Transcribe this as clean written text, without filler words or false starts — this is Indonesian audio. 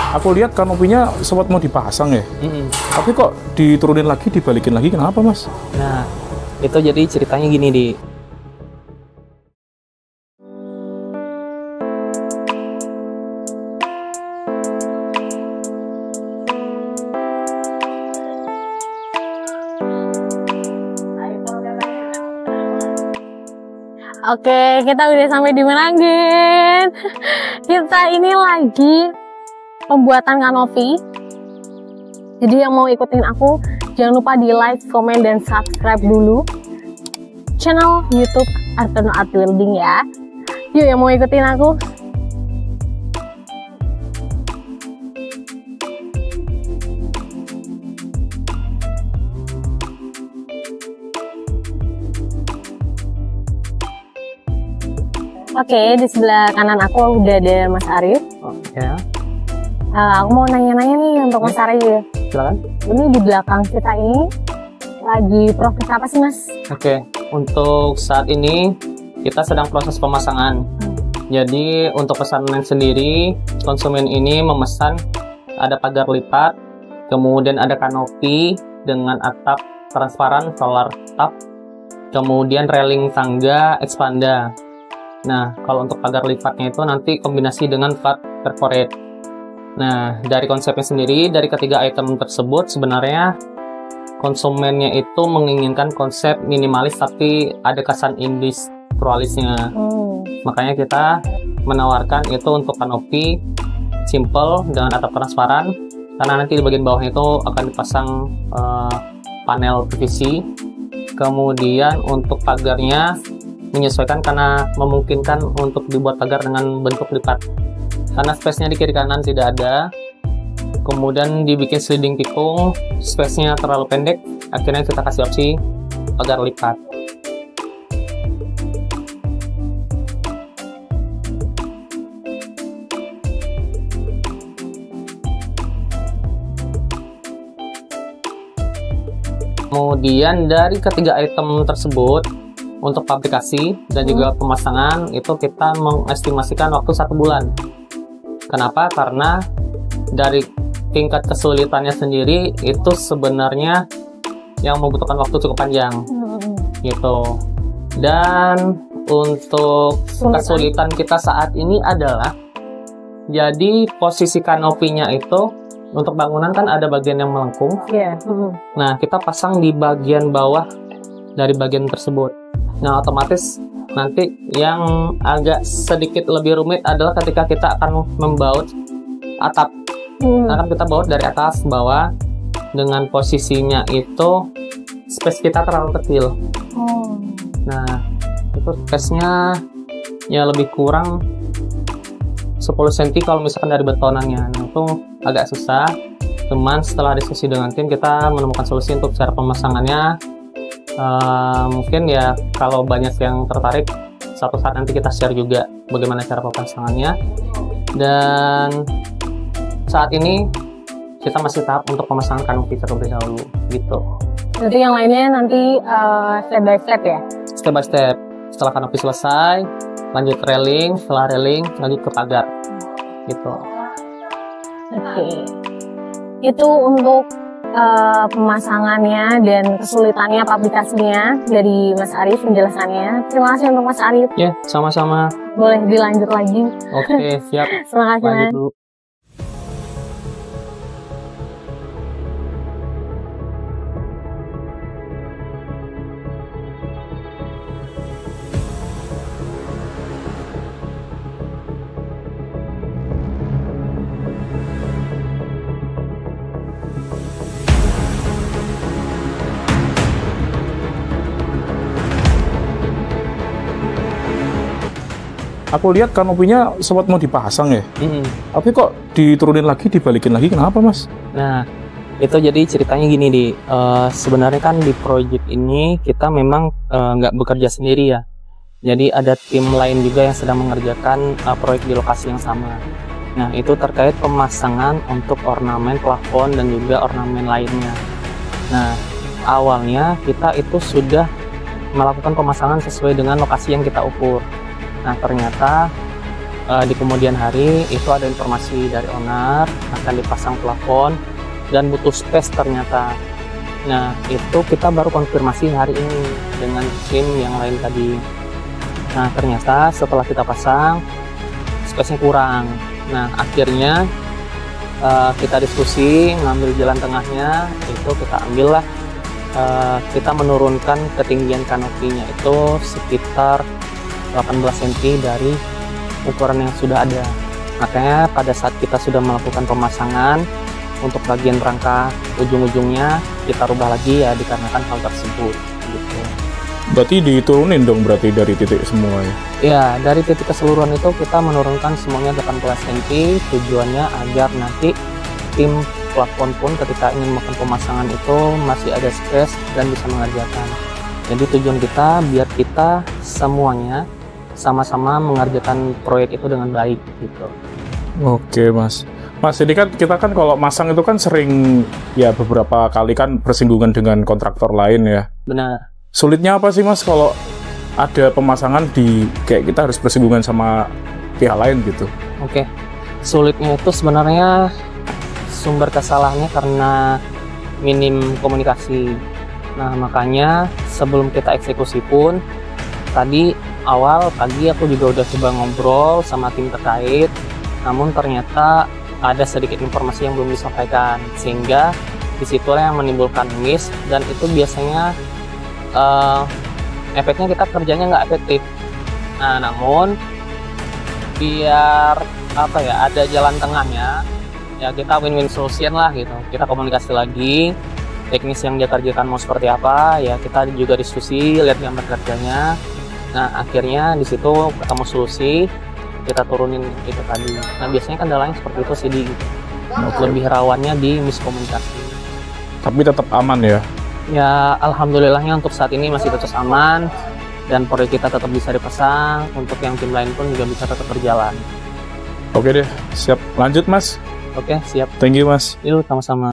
Aku lihat kanopinya sempat mau dipasang ya. Tapi kok diturunin lagi, dibalikin lagi, kenapa Mas? Nah, itu jadi ceritanya gini, Di. Oke, kita udah sampai di Meranggen. Kita ini lagi pembuatan kanopi. Jadi yang mau ikutin aku, jangan lupa di like, komen, dan subscribe dulu channel YouTube Artono Art Building ya. Yuk yang mau ikutin aku. Oke, di sebelah kanan aku udah ada Mas Arif. Ya. Aku mau nanya-nanya nih untuk Mas Arif. Silakan. Ini di belakang kita ini lagi proses apa sih, Mas? Oke, untuk saat ini kita sedang proses pemasangan. Jadi untuk pesanan sendiri, konsumen ini memesan ada pagar lipat, kemudian ada kanopi dengan atap transparan solar tap, kemudian railing tangga ekspanda. Nah, kalau untuk pagar lipatnya itu nanti kombinasi dengan plat corporate. Nah, dari konsepnya sendiri, dari ketiga item tersebut sebenarnya konsumennya itu menginginkan konsep minimalis tapi ada kesan industrialisnya. Makanya kita menawarkan itu untuk kanopi simple dengan atap transparan, karena nanti di bagian bawahnya itu akan dipasang panel PVC. Kemudian untuk pagarnya menyesuaikan karena memungkinkan untuk dibuat pagar dengan bentuk lipat, karena space-nya di kiri kanan tidak ada. Kemudian dibikin sliding tikung, space-nya terlalu pendek, akhirnya kita kasih opsi pagar lipat. Kemudian dari ketiga item tersebut, untuk fabrikasi dan juga pemasangan itu kita mengestimasikan waktu 1 bulan. Kenapa? Karena dari tingkat kesulitannya sendiri itu sebenarnya yang membutuhkan waktu cukup panjang gitu. Dan untuk kesulitan kita saat ini adalah, jadi posisi kanopinya itu untuk bangunan kan ada bagian yang melengkung. Nah, kita pasang di bagian bawah dari bagian tersebut. Nah, otomatis nanti yang agak sedikit lebih rumit adalah ketika kita akan membaut atap. Karena kita baut dari atas ke bawah, dengan posisinya itu space kita terlalu kecil. Nah, itu space-nya ya lebih kurang 10 cm kalau misalkan dari betonannya. Nah, itu agak susah. Cuman setelah diskusi dengan tim, kita menemukan solusi untuk cara pemasangannya. Mungkin ya kalau banyak yang tertarik, suatu saat nanti kita share juga bagaimana cara pemasangannya. Dan saat ini kita masih tahap untuk pemasangan kanopi terlebih dahulu gitu. Jadi yang lainnya nanti step by step ya? Step by step. Setelah kanopi selesai, lanjut railing, setelah railing lanjut ke pagar gitu. Oke. Itu untuk pemasangannya dan kesulitannya aplikasinya dari Mas Arif penjelasannya. Terima kasih untuk Mas Arif. Ya, sama-sama. Boleh dilanjut lagi. Oke, siap. Terima kasih. Lanjut dulu. Aku lihat kanopinya sempat mau dipasang ya. Tapi kok diturunin lagi, dibalikin lagi, kenapa Mas? Nah, itu jadi ceritanya gini, Di. Sebenarnya kan di project ini kita memang nggak bekerja sendiri ya. Jadi ada tim lain juga yang sedang mengerjakan proyek di lokasi yang sama. Nah, itu terkait pemasangan untuk ornamen plafon dan juga ornamen lainnya. Nah, awalnya kita itu sudah melakukan pemasangan sesuai dengan lokasi yang kita ukur. Nah, ternyata di kemudian hari itu ada informasi dari owner akan dipasang plafon dan butuh space ternyata. Nah, itu kita baru konfirmasi hari ini dengan tim yang lain tadi. Nah, ternyata setelah kita pasang space-nya kurang. Nah, akhirnya kita diskusi ngambil jalan tengahnya, itu kita ambillah kita menurunkan ketinggian kanopinya itu sekitar 18 cm dari ukuran yang sudah ada. Makanya pada saat kita sudah melakukan pemasangan untuk bagian rangka ujung-ujungnya kita rubah lagi ya dikarenakan hal tersebut gitu. Berarti diturunin dong berarti dari titik semua ya? Ya, dari titik keseluruhan itu kita menurunkan semuanya 18 cm, tujuannya agar nanti tim plafon pun ketika ingin melakukan pemasangan itu masih ada space dan bisa mengerjakan. Jadi tujuan kita biar kita semuanya sama-sama mengerjakan proyek itu dengan baik gitu. Oke Mas. Mas, ini kan kita kan kalau masang itu kan sering ya beberapa kali kan bersinggungan dengan kontraktor lain ya. Benar. Sulitnya apa sih Mas kalau ada pemasangan di kayak kita harus bersinggungan sama pihak lain gitu? Oke. Sulitnya itu sebenarnya sumber kesalahannya karena minim komunikasi. Nah, makanya sebelum kita eksekusi pun tadi awal pagi aku juga udah coba ngobrol sama tim terkait, namun ternyata ada sedikit informasi yang belum disampaikan, sehingga disitulah yang menimbulkan miss, dan itu biasanya efeknya kita kerjanya nggak efektif. Nah, namun biar apa ya, ada jalan tengahnya ya, kita win-win solution lah gitu. Kita komunikasi lagi, teknis yang dia kerjakan mau seperti apa ya, kita juga diskusi, lihat gambar kerjanya. Nah, akhirnya di situ ketemu solusi, kita turunin itu tadi. Nah, biasanya kendalanya seperti itu sih, gitu. Lebih rawannya di miskomunikasi. Tapi tetap aman ya? Ya, alhamdulillahnya untuk saat ini masih tetap aman, dan proyek kita tetap bisa dipasang. Untuk yang tim lain pun juga bisa tetap berjalan. Oke deh, siap. Lanjut Mas. Oke, siap. Thank you Mas. Yuk, sama-sama.